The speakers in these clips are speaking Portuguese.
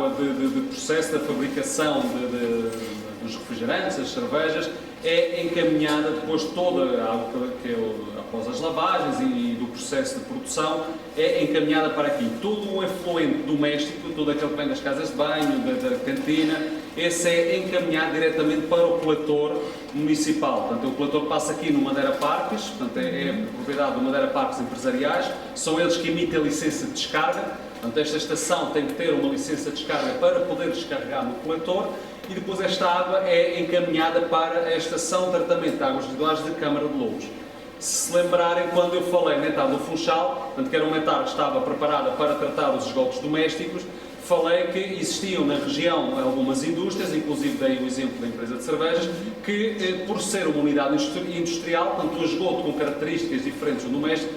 água de processo da fabricação dos refrigerantes, das cervejas, é encaminhada depois toda a água após as lavagens e do processo de produção, é encaminhada para aqui. Todo o efluente doméstico, todo aquele que vem das casas de banho, da cantina, esse é encaminhado diretamente para o coletor municipal. Portanto, o coletor passa aqui no Madeira Parques, portanto, é propriedade do Madeira Parques Empresariais, são eles que emitem a licença de descarga. Portanto, esta estação tem que ter uma licença de descarga para poder descarregar no coletor e depois esta água é encaminhada para a estação de tratamento de águas residuais de Câmara de Louros. Se se lembrarem, quando eu falei na etapa do Funchal, portanto, que era uma etapa que estava preparada para tratar os esgotos domésticos, falei que existiam na região algumas indústrias, inclusive dei o exemplo da empresa de cervejas, que por ser uma unidade industrial, portanto, o esgoto com características diferentes do doméstico,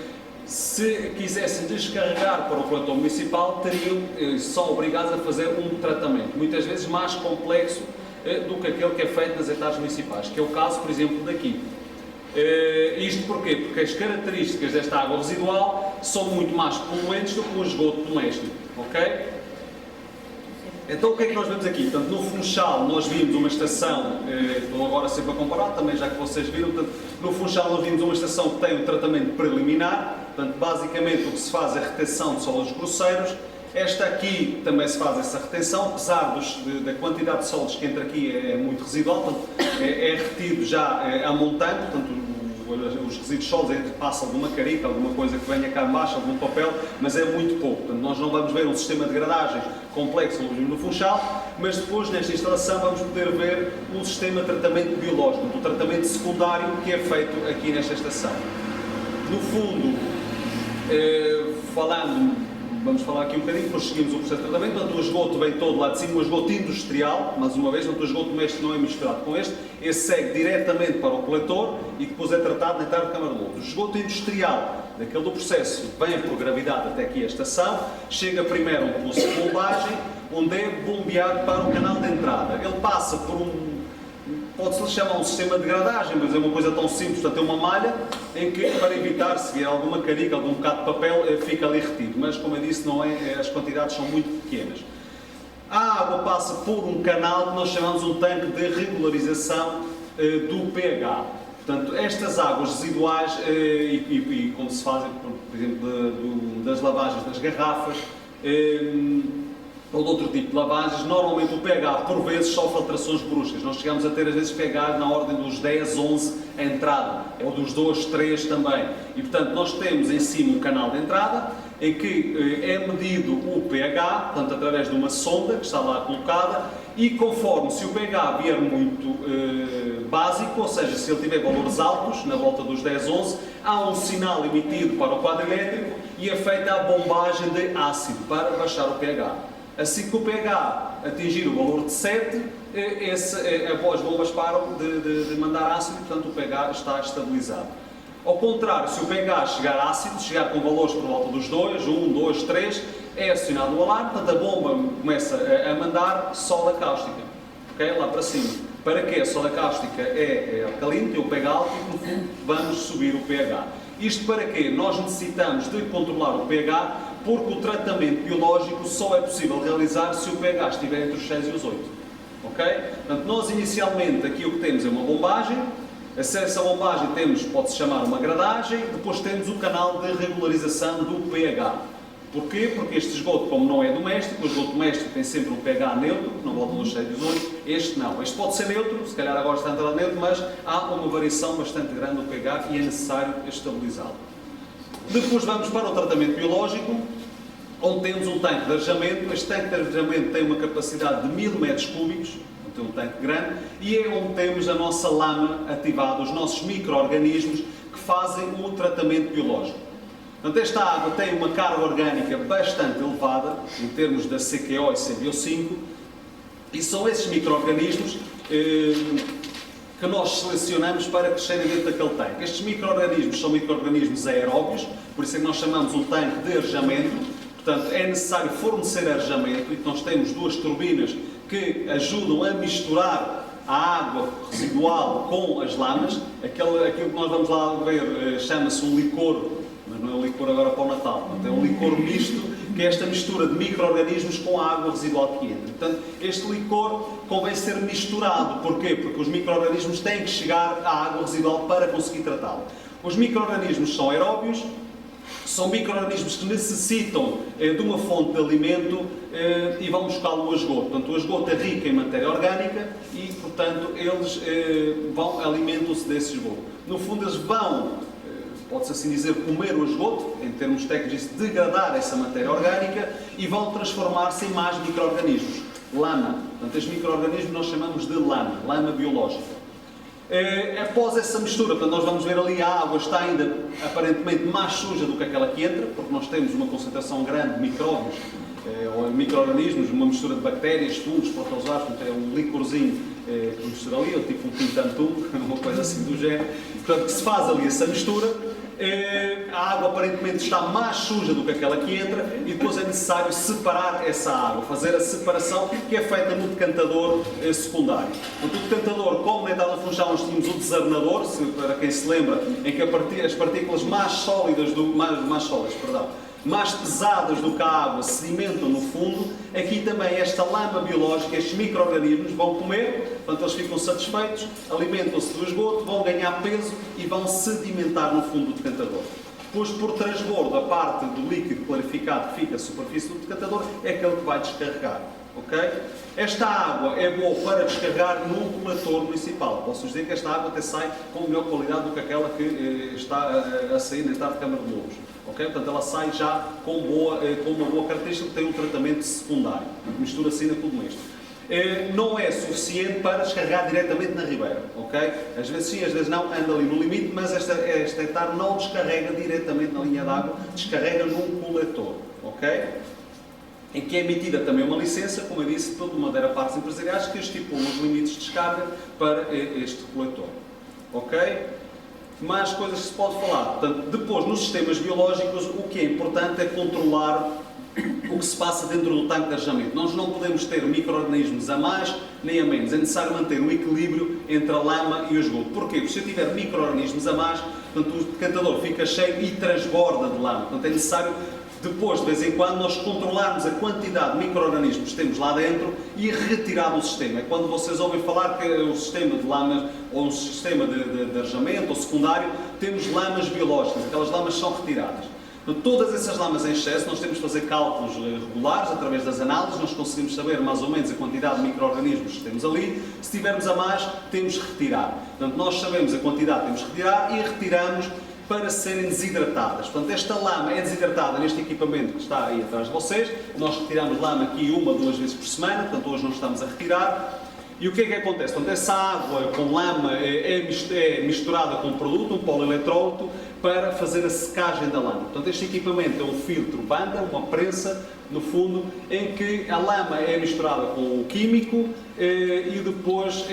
se quisessem descarregar para o coletor municipal, são obrigados a fazer um tratamento, muitas vezes mais complexo do que aquele que é feito nas etapas municipais, que é o caso, por exemplo, daqui. Isto porquê? Porque as características desta água residual são muito mais poluentes do que o esgoto doméstico, ok? Então o que é que nós vemos aqui? Portanto, no Funchal nós vimos uma estação, estou agora sempre a comparar também, já que vocês viram, portanto, no Funchal nós vimos uma estação que tem um tratamento preliminar, portanto, basicamente o que se faz é a retenção de sólidos grosseiros. Esta aqui também se faz essa retenção, apesar da quantidade de sólidos que entra aqui é muito residual, portanto, é retido já a montante, portanto, os resíduos sólidos passam alguma carica, alguma coisa que venha cá embaixo, algum papel, mas é muito pouco. Portanto, nós não vamos ver um sistema de gradagem complexo como vimos no Funchal, mas depois nesta instalação vamos poder ver um sistema de tratamento biológico, o tratamento secundário que é feito aqui nesta estação. No fundo, vamos falar aqui um bocadinho, depois seguimos o processo de tratamento. Portanto, o esgoto vem todo lá de cima, o esgoto industrial, mais uma vez, portanto, o esgoto doméstico não é misturado com este, esse segue diretamente para o coletor e depois é tratado na etapa de Câmara de Louros. O esgoto industrial, daquele do processo, vem por gravidade até aqui a estação, chega primeiro a um pulso de bombagem, onde é bombeado para o canal de entrada. Ele passa por pode-se lhe chamar um sistema de gradagem, mas é uma coisa tão simples, portanto é uma malha em que, para evitar se vier alguma carica, algum bocado de papel, fica ali retido, mas como eu disse, não é, as quantidades são muito pequenas. A água passa por um canal que nós chamamos um tanque de regularização do pH. Portanto, estas águas residuais, e como se fazem, por exemplo, das lavagens das garrafas, ou de outro tipo de lavagens, normalmente o pH por vezes sofre alterações bruscas. Nós chegamos a ter às vezes pH na ordem dos 10, 11 a entrada, ou dos 2, 3 também. E portanto nós temos em cima um canal de entrada em que é medido o pH, portanto através de uma sonda que está lá colocada, e conforme se o pH vier muito básico, ou seja, se ele tiver valores altos, na volta dos 10, 11, há um sinal emitido para o quadro elétrico e é feita a bombagem de ácido para baixar o pH. Assim que o pH atingir o valor de 7, as bombas param de mandar ácido e, portanto, o pH está estabilizado. Ao contrário, se o pH chegar ácido, chegar com valores por volta dos 2, 1, 2, 3, é acionado o alarme, portanto, a bomba começa a mandar soda cáustica, okay? Lá para cima. Para que a soda cáustica é alcalina, tem o pH alto e, no fundo, vamos subir o pH. Isto para quê? Nós necessitamos de controlar o pH, porque o tratamento biológico só é possível realizar se o pH estiver entre os 6 e os 8. Ok? Portanto, nós inicialmente aqui o que temos é uma bombagem, acesso à bombagem temos, pode-se chamar uma gradagem, depois temos o canal de regularização do pH. Porquê? Porque este esgoto, como não é doméstico, o esgoto doméstico tem sempre um pH neutro, não volta dos 6 e dos 8, este não. Este pode ser neutro, se calhar agora está entrando neutro, mas há uma variação bastante grande do pH e é necessário estabilizá-lo. Depois vamos para o tratamento biológico, onde temos um tanque de arejamento. Este tanque de arejamento tem uma capacidade de 1000 metros cúbicos, então é um tanque grande, e é onde temos a nossa lama ativada, os nossos micro-organismos que fazem o tratamento biológico. Portanto, esta água tem uma carga orgânica bastante elevada, em termos da CQO e CBO5, e são esses micro-organismos que nós selecionamos para crescerem dentro daquele tanque. Estes micro-organismos são micro-organismos aeróbios, por isso é que nós chamamos um tanque de arejamento. Portanto, é necessário fornecer arejamento, e nós temos duas turbinas que ajudam a misturar a água residual com as lamas. Aquilo que nós vamos lá ver chama-se um licor, mas não é um licor agora para o Natal, é um licor misto que é esta mistura de micro-organismos com a água residual que entra. Portanto, este licor convém ser misturado. Porquê? Porque os micro-organismos têm que chegar à água residual para conseguir tratá-lo. Os micro-organismos são aeróbios, são micro-organismos que necessitam de uma fonte de alimento e vão buscá-lo ao esgoto. Portanto, o esgoto é rico em matéria orgânica e, portanto, eles alimentam-se desse esgoto. No fundo, eles vão, pode-se assim dizer, comer o esgoto, em termos técnicos, degradar essa matéria orgânica e vão transformar-se em mais micro-organismos. Lama. Portanto, estes micro-organismos nós chamamos de lama biológica. Após essa mistura, portanto, nós vamos ver ali a água está ainda aparentemente mais suja do que aquela que entra, porque nós temos uma concentração grande de micróbios, ou micro-organismos, uma mistura de bactérias, fungos, protozoários, é um licorzinho que mistura ali, ou tipo um pintantum, uma coisa assim do género. Portanto, que se faz ali essa mistura, a água aparentemente está mais suja do que aquela que entra e depois é necessário separar essa água, fazer a separação que é feita no decantador secundário. O decantador, como na etapa funcional, nós tínhamos o desarnador, para quem se lembra, em que as partículas mais pesadas do que a água sedimentam no fundo. Aqui também esta lama biológica, estes micro-organismos vão comer, portanto eles ficam satisfeitos, alimentam-se do esgoto, vão ganhar peso e vão sedimentar no fundo do decantador. Depois, por transbordo, a parte do líquido clarificado que fica à superfície do decantador é aquele que vai descarregar. Okay? Esta água é boa para descarregar num coletor municipal. Posso dizer que esta água até sai com melhor qualidade do que aquela que está a sair na entrada de Câmara de Lobos. Okay? Portanto, ela sai já com uma boa característica, que tem um tratamento secundário. Mistura-se ainda com isto. Não é suficiente para descarregar diretamente na ribeira. Okay? Às vezes sim, às vezes não, anda ali no limite, mas esta hectare não descarrega diretamente na linha d'água, descarrega num coletor. Okay? Em que é emitida também uma licença, como eu disse, de madeira partes empresariais, que estipulam os limites de descarga para este coletor. Ok? Mais coisas que se pode falar. Portanto, depois, nos sistemas biológicos, o que é importante é controlar o que se passa dentro do tanque de arejamento. Nós não podemos ter micro-organismos a mais nem a menos. É necessário manter um equilíbrio entre a lama e o esgoto. Porquê? Porque se eu tiver micro-organismos a mais, portanto, o decantador fica cheio e transborda de lama. Portanto, é necessário depois, de vez em quando, nós controlarmos a quantidade de micro-organismos que temos lá dentro e retirar do sistema. É quando vocês ouvem falar que o sistema de lamas, ou um sistema de arejamento, ou secundário, temos lamas biológicas, aquelas lamas são retiradas. Então, todas essas lamas em excesso, nós temos que fazer cálculos regulares, através das análises, nós conseguimos saber mais ou menos a quantidade de micro-organismos que temos ali. Se tivermos a mais, temos que retirar. Portanto, nós sabemos a quantidade que temos que retirar e retiramos para serem desidratadas. Portanto, esta lama é desidratada neste equipamento que está aí atrás de vocês. Nós retiramos lama aqui 1 ou 2 vezes por semana, portanto hoje não estamos a retirar. E o que é que acontece? Portanto, essa água com lama é misturada com um produto, um polieletrólico, para fazer a secagem da lama. Portanto, este equipamento é um filtro banda, uma prensa, no fundo, em que a lama é misturada com o químico e depois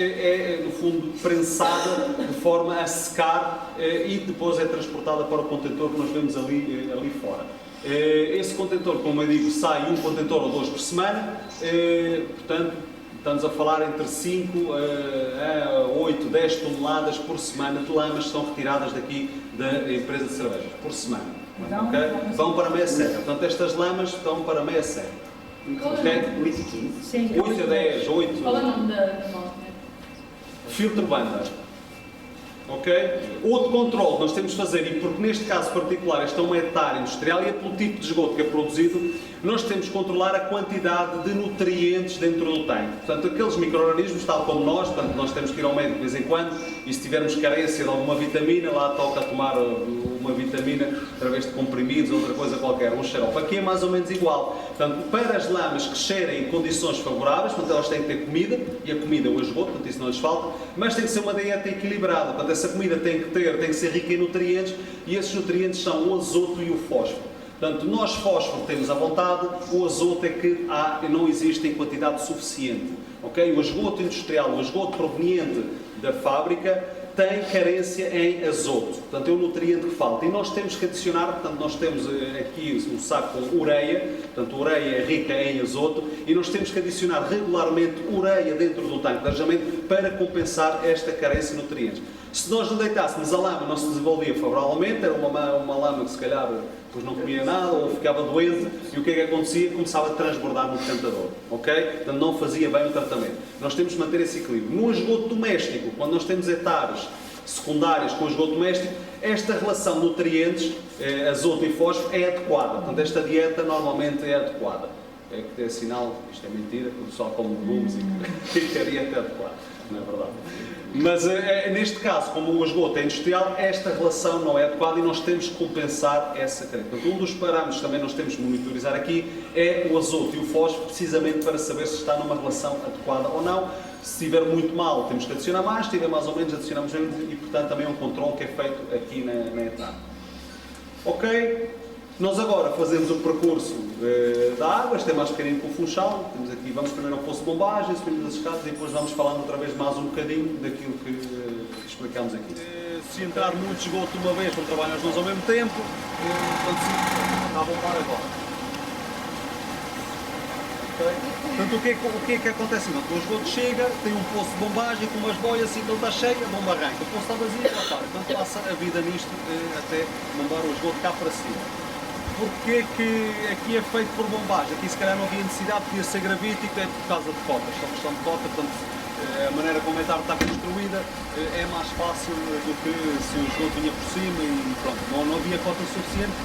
no fundo, prensada de forma a secar e depois é transportada para o contentor que nós vemos ali fora. Esse contentor, como eu digo, sai um contentor ou 2 por semana, portanto, estamos a falar entre 5 a 8, 10 toneladas por semana de lamas que são retiradas daqui da empresa de cervejas, por semana. Okay? Vão para meia seca. Portanto, estas lamas estão para meia seca. Okay? 8 a 15? Sim. 8 a 10, 8. Qual é o nome da moto? Filtro banda. Ok? Outro controle que nós temos de fazer, e porque neste caso particular esta é uma hectare industrial e é pelo tipo de esgoto que é produzido, nós temos de controlar a quantidade de nutrientes dentro do tanque. Portanto, aqueles micro-organismos, tal como nós, portanto, nós temos que ir ao médico de vez em quando, e se tivermos carência de alguma vitamina, lá toca tomar uma vitamina através de comprimidos, outra coisa qualquer, um xarope. Aqui é mais ou menos igual. Portanto, para as lamas crescerem em condições favoráveis, portanto, elas têm que ter comida, e a comida é o esgoto, portanto, isso não lhes falta, mas tem que ser uma dieta equilibrada. Portanto, essa comida tem que ser rica em nutrientes, e esses nutrientes são o azoto e o fósforo. Portanto, nós fósforo temos à vontade, o azoto é que não existe em quantidade suficiente. Okay? O esgoto industrial, o esgoto proveniente da fábrica, tem carência em azoto. Portanto, é o nutriente que falta. E nós temos que adicionar, portanto, nós temos aqui um saco com ureia, portanto, a ureia é rica em azoto, e nós temos que adicionar regularmente ureia dentro do tanque de arejamento para compensar esta carência de nutrientes. Se nós não deitássemos a lama, não se desenvolvia favoravelmente, era uma lama que se calhar depois não comia nada ou ficava doente, e o que é que acontecia? Começava a transbordar no decantador, ok? Portanto, não fazia bem o tratamento. Nós temos de manter esse equilíbrio. No esgoto doméstico, quando nós temos hectares secundários com esgoto doméstico, esta relação de nutrientes, azoto e fósforo, é adequada. Portanto, esta dieta normalmente é adequada. É que tem sinal, isto é mentira, que o pessoal come legumes e que a dieta é adequada. Não é verdade? Mas neste caso, como o esgoto é industrial, esta relação não é adequada e nós temos que compensar essa característica. Portanto, um dos parâmetros que também nós temos que monitorizar aqui é o azoto e o fósforo, precisamente para saber se está numa relação adequada ou não. Se estiver muito mal, temos que adicionar mais, se estiver mais ou menos, adicionamos menos e, portanto, também é um controle que é feito aqui na etapa. Ok? Nós agora fazemos o percurso da água, este é mais pequenino que o Funchal, temos aqui, vamos primeiro ao poço de bombagem, subimos as escadas e depois vamos falando outra vez mais um bocadinho daquilo que explicámos aqui. Se entrar muito esgoto de uma vez, quando trabalham as duas ao mesmo tempo, está a bombar agora. Okay. Portanto, o que é que acontece? O esgoto chega, tem um poço de bombagem com umas boias, assim que ele está cheio, a bomba arranca. O poço está vazio, para. Portanto, passa a vida nisto até bombar o esgoto cá para cima. Porquê que aqui é feito por bombagem? Aqui se calhar não havia necessidade, podia ser gravítico, é por causa de cotas, só questão de cota, portanto a maneira como a etapa está construída é mais fácil do que se o esgoto vinha por cima e pronto, não havia cota suficiente,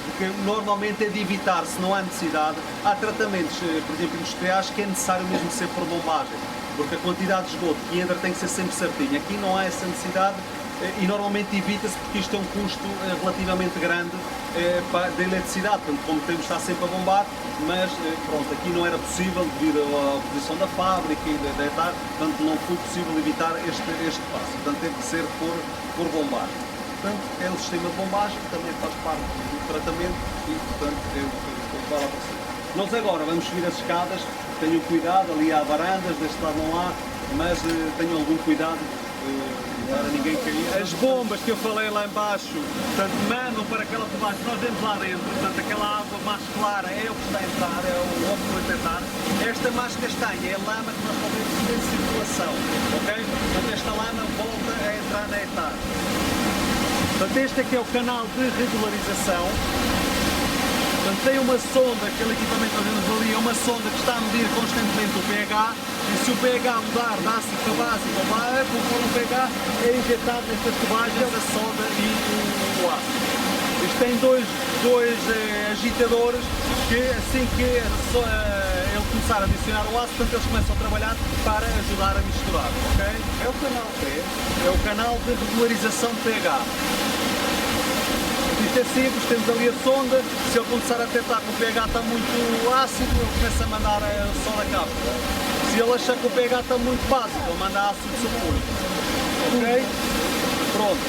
porque normalmente é de evitar, se não há necessidade. Há tratamentos, por exemplo, industriais que é necessário mesmo ser por bombagem, porque a quantidade de esgoto que entra tem que ser sempre certinha. Aqui não há essa necessidade e normalmente evita-se porque isto é um custo relativamente grande da eletricidade, portanto, como temos de estar sempre a bombar, mas pronto, aqui não era possível devido à posição da fábrica e da etapa, portanto não foi possível evitar este passo, portanto teve que ser por bombagem. Portanto, é o sistema de bombagem que também faz parte do tratamento e, portanto, é o que fala para cima. Nós agora vamos subir as escadas, tenham cuidado, ali há varandas, deste lado não há, mas tenham algum cuidado. Não era ninguém cair. As bombas que eu falei lá embaixo, portanto, mandam para aquela turbagem que nós vemos lá dentro, portanto, aquela água mais clara é o que está a entrar, é o óbvio a entrar. Esta mais castanha é a lama que nós fazemos em circulação, ok? Portanto, esta lama volta a entrar na etapa. Portanto, este aqui é o canal de regularização. Portanto, tem uma sonda, aquele equipamento que nós vemos ali, é uma sonda que está a medir constantemente o pH, e se o pH mudar de ácido para básico ou para conforme o pH, é injetado nestas tubagens a soda e o ácido. Isto tem dois agitadores que assim que ele começar a adicionar o ácido, portanto, eles começam a trabalhar para ajudar a misturar, ok? É o canal 3, é o canal de regularização de pH. Isto é simples, temos ali a sonda, se ele começar a detectar que o pH está muito ácido, ele começa a mandar a soda cápsula. Se ele achar que o pH está muito básico, ele manda ácido sulfúrico. Ok? Pronto.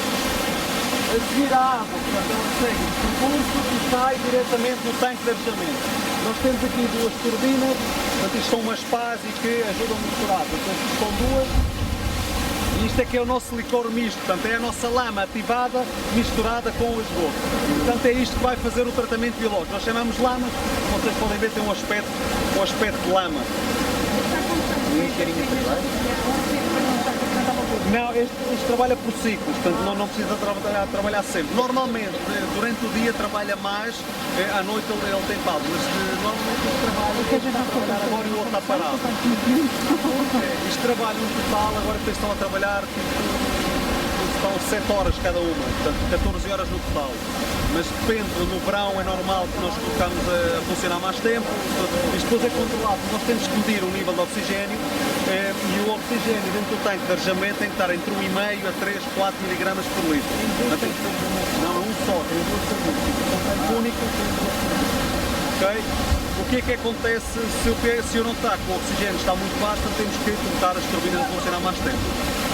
A seguir a água, portanto, ela segue o percurso e sai diretamente no tanque de arejamento. Nós temos aqui duas turbinas, portanto, isto são umas pás e que ajudam a misturar. Portanto, isto são duas. E isto aqui é o nosso licor misto, portanto é a nossa lama ativada misturada com o esgoto. Portanto é isto que vai fazer o tratamento biológico. Nós chamamos lamas, como vocês podem ver, tem um aspecto de lama. Não, isto trabalha por ciclos, portanto não precisa trabalhar sempre. Normalmente, durante o dia trabalha mais, à noite ele tem pausa, mas normalmente ele está a trabalhar agora e o outro está parado. Isto trabalha no total, agora que estão a trabalhar, estão 7 horas cada uma, portanto 14 horas no total. Mas depende, no verão é normal que nós colocamos a funcionar mais tempo, isto depois é controlado, nós temos que medir o nível de oxigênio e o oxigênio dentro do tanque de arejamento tem que estar entre 1,5 a 3, 4 mg por litro. Não, um só, tem duas turbinas, um tanque único, ok? O que é que acontece se eu não estar com o oxigênio, está muito baixo, então temos que colocar as turbinas a funcionar mais tempo.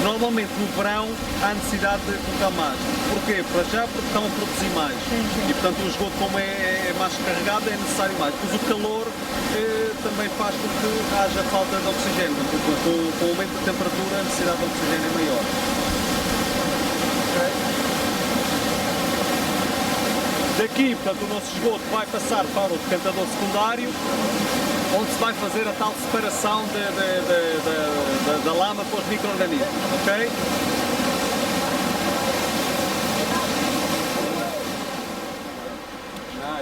Normalmente no verão há necessidade de colocar mais. Porquê? Para já porque estão a produzir mais. E portanto o esgoto, como é mais carregado, é necessário mais. Pois o calor também faz com que haja falta de oxigênio. Com o aumento da temperatura a necessidade de oxigênio é maior. Okay. Daqui, portanto, o nosso esgoto vai passar para o decantador secundário, onde se vai fazer a tal separação da lama com os micro-organismos, ok?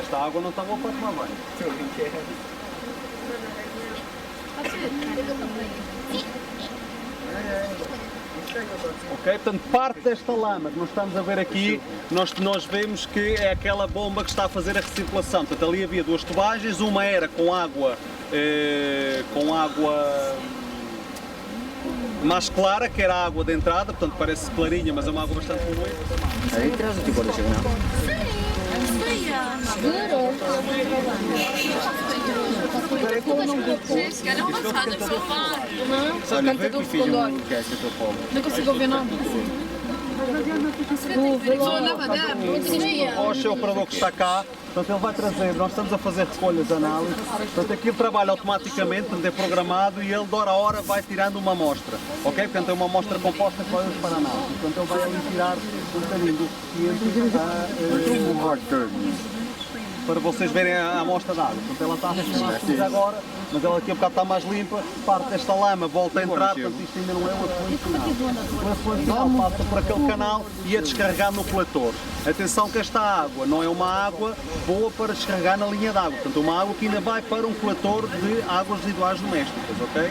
esta água não está boa para tomar banho. Ok, portanto, parte desta lama que nós estamos a ver aqui, nós vemos que é aquela bomba que está a fazer a recirculação. Portanto, ali havia duas tubagens, uma era com água mais clara, que era a água de entrada, portanto parece clarinha, mas é uma água bastante poluída. Aí traz o tipo de chegar. Só canta do secundário. Não consigo ver nada. Hoje é o operador que está cá, portanto ele vai trazer, nós estamos a fazer recolhas de análise, portanto aquilo trabalha automaticamente, portanto é programado e ele de hora a hora vai tirando uma amostra, ok? Portanto é uma amostra composta que vai hoje para a análise, portanto ele vai ali tirar um bocadinho do suficiente para vocês verem a amostra de água. Portanto, ela está a funcionar agora, mas ela aqui a bocado está mais limpa, parte desta lama, volta a entrar, portanto isto ainda não é o efluente final. O efluente final passa por aquele canal e é descarregado no coletor. Atenção que esta água não é uma água boa para descarregar na linha de água, portanto é uma água que ainda vai para um coletor de águas residuais domésticas, ok?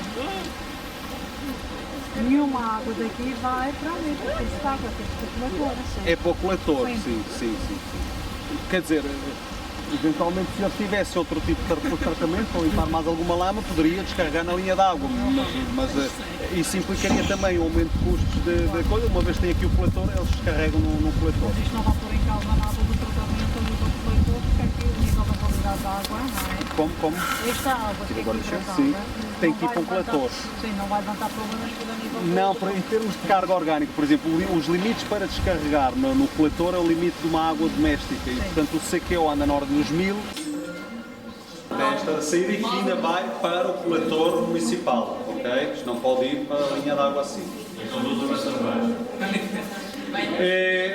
Nenhuma água daqui vai para ali, porque esta água tem que ser coletor, assim. É para o coletor, sim. Quer dizer, eventualmente se ele tivesse outro tipo de tratamento, para limpar mais alguma lama, poderia descarregar na linha d'água, mas isso implicaria também um aumento de custos de coisa, uma vez que tem aqui o coletor, eles descarregam no coletor. Mas isto não vai pôr em causa nada do tratamento ali do coletor, porque aqui o nível da qualidade da água, não é? Como? Esta água tem que ir tratada. Sim, tem que ir para um coletor. Sim, não vai levantar problemas por a nível Não, em termos de carga orgânica, por exemplo, os limites para descarregar no coletor é o limite de uma água doméstica e, portanto, o CQO anda na ordem dos 1000. Esta saída aqui ainda vai para o coletor municipal, ok? Isto não pode ir para a linha de água assim.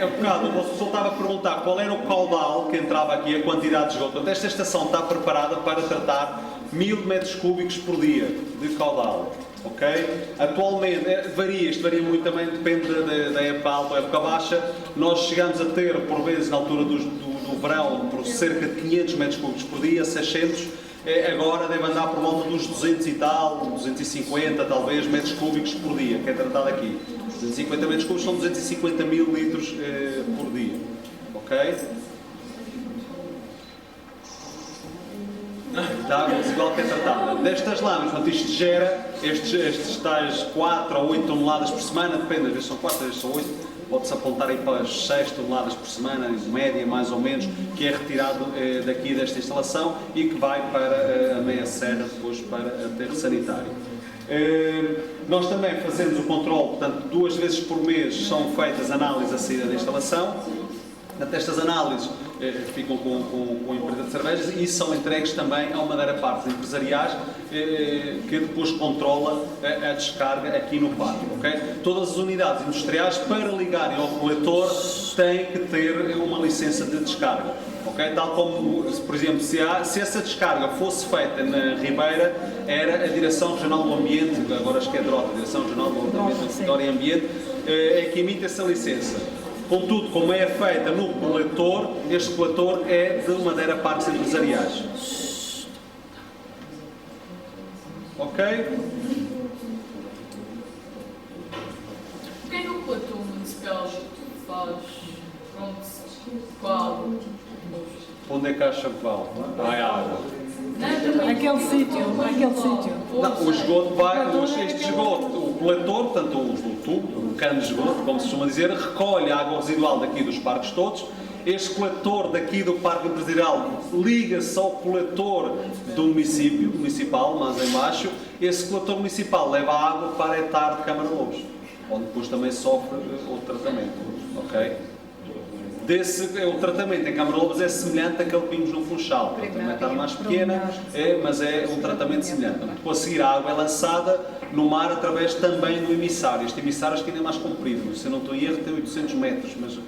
Há bocado o vosso pessoal estava a perguntar qual era o caudal que entrava aqui, a quantidade de esgoto. Portanto, esta estação está preparada para tratar 1000 metros cúbicos por dia de caudal. Okay? Atualmente, isto varia muito também, depende da época alta ou época baixa. Nós chegamos a ter, por vezes, na altura do verão, por cerca de 500 metros cúbicos por dia, 600. Agora deve andar por volta dos 200 e tal, 250 talvez, metros cúbicos por dia, que é tratado aqui. 250 metros cúbicos são 250 mil litros por dia. Ok? Da água residual que é tratada. Destas lamas, portanto, isto gera estes tais 4 ou 8 toneladas por semana, depende, às vezes são 4, às vezes são 8, pode-se apontar aí para as 6 toneladas por semana, em média mais ou menos, que é retirado daqui desta instalação e que vai para a meia serra, depois para o aterro sanitário. Nós também fazemos o controle, portanto, 2 vezes por mês são feitas análises à saída da instalação. Portanto, estas análises ficam com a empresa de cervejas e são entregues também a uma parte empresariais que depois controla a descarga aqui no pátio. Okay? Todas as unidades industriais, para ligarem ao coletor, têm que ter uma licença de descarga. Okay? Tal como, por exemplo, se essa descarga fosse feita na Ribeira, era a Direção Regional do Ambiente, agora acho que é DROT, a Direção Regional do Ambiente, é que emite essa licença. Contudo, como é feita no coletor, este coletor é de Madeira Parques Empresariais. Ok? O que é que o coletor municipal faz? Pronto, qual? Onde é que acha que vale? Vai água. Aquele sítio. Não, o esgoto vai, este esgoto, o coletor, portanto o tubo, o cano de esgoto, como se costuma dizer, recolhe a água residual daqui dos parques todos. Este coletor daqui do Parque Empresarial liga-se ao coletor do municipal, mais em baixo. Esse coletor municipal leva a água para a hectare de Câmara Lobos, onde depois também sofre o tratamento. Ok? O tratamento em Câmara Lobos é semelhante àquele que vimos no Funchal, portanto, uma hectare mais pequena, mas é um tratamento semelhante. Depois a seguir a água é lançada no mar através também do emissário. Este emissário acho que ainda é mais comprido, se eu não estou em erro tem 800 metros, mas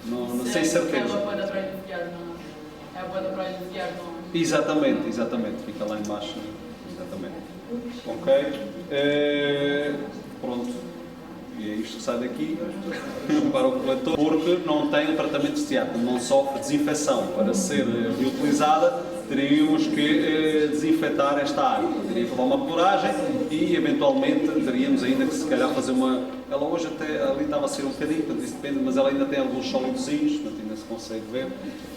não sei certeza. É a boa da Praia do Viar, não é? É a boa da Praia do Viar, não é? Exatamente, fica lá embaixo, exatamente. Ok? Pronto. E é isto que sai daqui para o coletor, porque não tem um tratamento associado, não sofre desinfecção. Para ser reutilizada, teríamos que desinfetar esta água. Teria que dar uma cloragem e, eventualmente, teríamos ainda que, se calhar, fazer uma... Ela hoje até ali estava a ser um bocadinho, portanto, isso depende, mas ela ainda tem alguns sólidozinhos, portanto, ainda se consegue ver.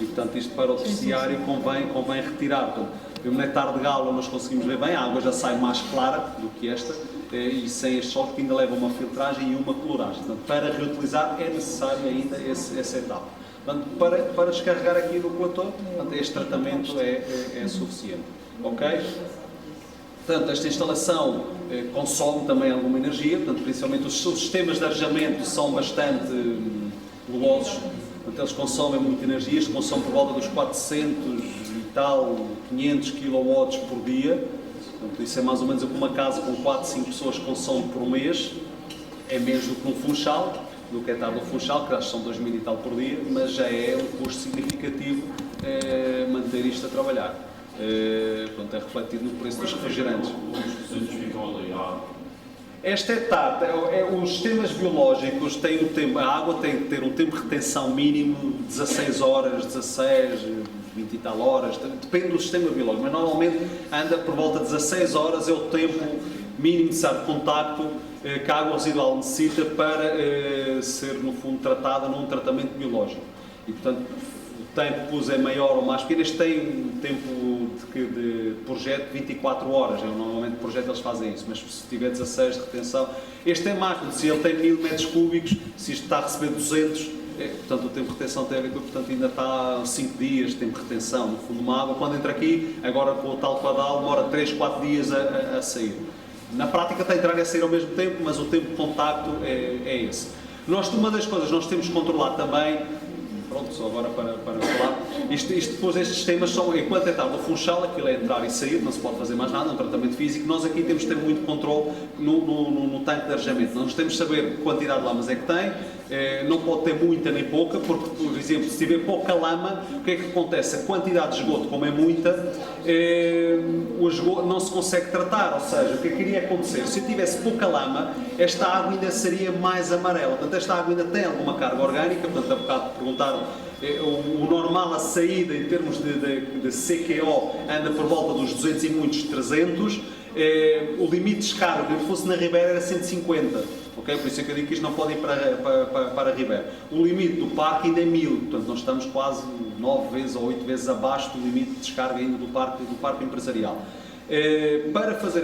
E, portanto, isto para o terciário convém retirar. Portanto, o néctar de gala nós conseguimos ver bem, a água já sai mais clara do que esta, e sem este sólido que ainda leva uma filtragem e uma cloragem. Portanto, para reutilizar é necessário ainda essa etapa. Portanto, para descarregar aqui no coletor, portanto, este tratamento é suficiente. Ok? Portanto, esta instalação consome também alguma energia, portanto, principalmente os sistemas de arejamento são bastante gulosos, portanto, eles consomem muita energia, isto consome por volta dos 400 e tal, 500 kW por dia, portanto, isso é mais ou menos o que uma casa com 4, 5 pessoas consome por mês, é menos do que no Funchal, do que é tarde no Funchal, que acho que são 2000 e tal por dia, mas já é um custo significativo manter isto a trabalhar. Pronto, é refletido no preço dos refrigerantes. Esta etapa, os sistemas biológicos têm um tempo, a água tem que ter um tempo de retenção mínimo de 16 horas, 16, 20 e tal horas, depende do sistema biológico, mas normalmente anda por volta de 16 horas, é o tempo mínimo de certo contacto que a água residual necessita para ser, no fundo, tratada num tratamento biológico. E, portanto, o tempo que pus é maior ou mais pequeno. Este tem um tempo de projeto de 24 horas. Normalmente, no projeto, eles fazem isso, mas se tiver 16 de retenção, este é mais. Se ele tem 1000 metros cúbicos, se isto está a receber 200, portanto, o tempo de retenção térmica, portanto, ainda está 5 dias de tempo de retenção. No fundo, uma água, quando entra aqui, agora com o tal quadral, demora 3, 4 dias a sair. Na prática está a entrar e a sair ao mesmo tempo, mas o tempo de contacto é esse. Uma das coisas que nós temos que controlar também, pronto, só agora para falar, depois estes sistemas são, enquanto é no Funchal, aquilo é entrar e sair, não se pode fazer mais nada, é um tratamento físico, nós aqui temos de ter muito controle no tanque de arejamento, nós temos de saber que quantidade de lamas é que tem, não pode ter muita nem pouca, porque, por exemplo, se tiver pouca lama, o que é que acontece? A quantidade de esgoto, como é muita, o esgoto não se consegue tratar, ou seja, o que é que iria acontecer? Se eu tivesse pouca lama, esta água ainda seria mais amarela, portanto, esta água ainda tem alguma carga orgânica, portanto, há bocado perguntaram, o normal, a saída em termos de CQO anda por volta dos 200 e muitos 300, o limite de descarga, se fosse na Ribeira, era 150. Okay? Por isso é que eu digo que isto não pode ir para a Ribeira. O limite do parque ainda é 1000, portanto nós estamos quase 9 vezes ou 8 vezes abaixo do limite de descarga ainda do parque empresarial. Para fazer,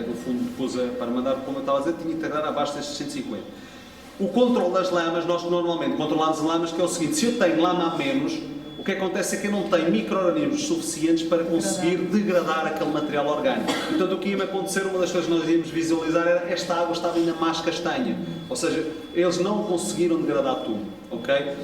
no fundo, depois, para mandar, como eu estava a dizer, tinha que estar abaixo destes 150. O controle das lamas, nós normalmente controlamos as lamas, que é o seguinte: se eu tenho lama a menos, o que acontece é que eu não tenho micro-organismos suficientes para conseguir degradar aquele material orgânico. Portanto, o que ia acontecer, uma das coisas que nós íamos visualizar era que esta água estava ainda mais castanha. Ou seja, eles não conseguiram degradar tudo. Okay?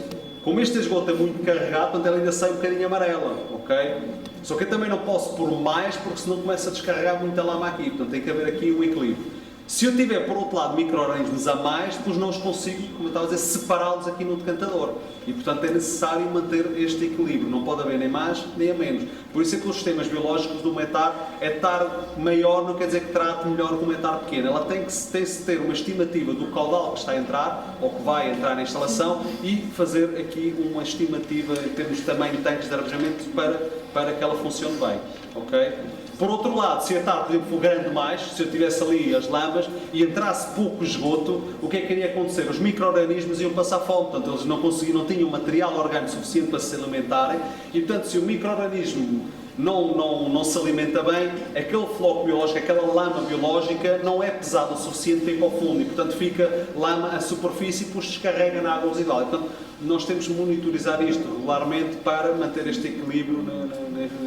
Como este esgoto é muito carregado, portanto, ela ainda sai um bocadinho amarela. Okay? Só que eu também não posso pôr mais, porque senão começa a descarregar muita lama aqui. Portanto, tem que haver aqui um equilíbrio. Se eu tiver, por outro lado, micro-organismos a mais, depois não os consigo, como eu estava a dizer, separá-los aqui no decantador. E, portanto, é necessário manter este equilíbrio. Não pode haver nem mais, nem a menos. Por isso é que os sistemas biológicos do metar, etar maior não quer dizer que trate melhor que o metar pequeno. Ela tem que ter uma estimativa do caudal que está a entrar, ou que vai entrar na instalação, e fazer aqui uma estimativa em termos de tamanho de tanques de arejamento para que ela funcione bem. Okay? Por outro lado, se a TAR, por exemplo, for grande demais, se eu tivesse ali as lamas e entrasse pouco esgoto, o que é que iria acontecer? Os micro-organismos iam passar fome, portanto, eles não tinham material orgânico suficiente para se alimentarem, e, portanto, se o micro-organismo não se alimenta bem, aquele floco biológico, aquela lama biológica, não é pesada o suficiente para ir para o fundo, e, portanto, fica lama à superfície e depois descarrega na água residual. Portanto, nós temos de monitorizar isto regularmente para manter este equilíbrio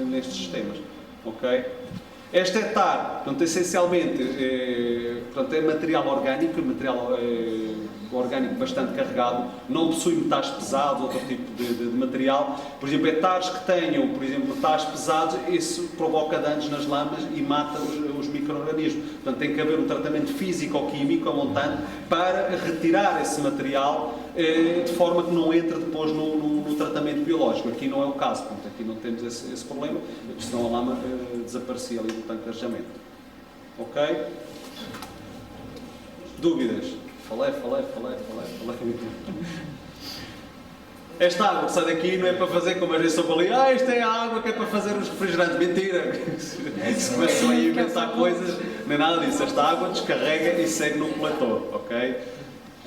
nestes sistemas. Okay? Esta é TAR, portanto, essencialmente é material orgânico, orgânico bastante carregado, não possui metais pesados, outro tipo de material. Por exemplo, hectares que tenham, por exemplo, metais pesados, isso provoca danos nas lamas e mata os micro-organismos. Portanto, tem que haver um tratamento físico-químico a montante para retirar esse material de forma que não entre depois no tratamento biológico. Aqui não é o caso, portanto, aqui não temos esse problema, porque senão a lama desaparecia ali do tanque de arejamento. Ok? Dúvidas? Falei. Esta água que sai daqui não é para fazer como a gente soube ali, isto é a água que é para fazer os refrigerantes. Mentira! Se começam a inventar coisas, nem nada disso. Esta água descarrega e segue no coletor, ok?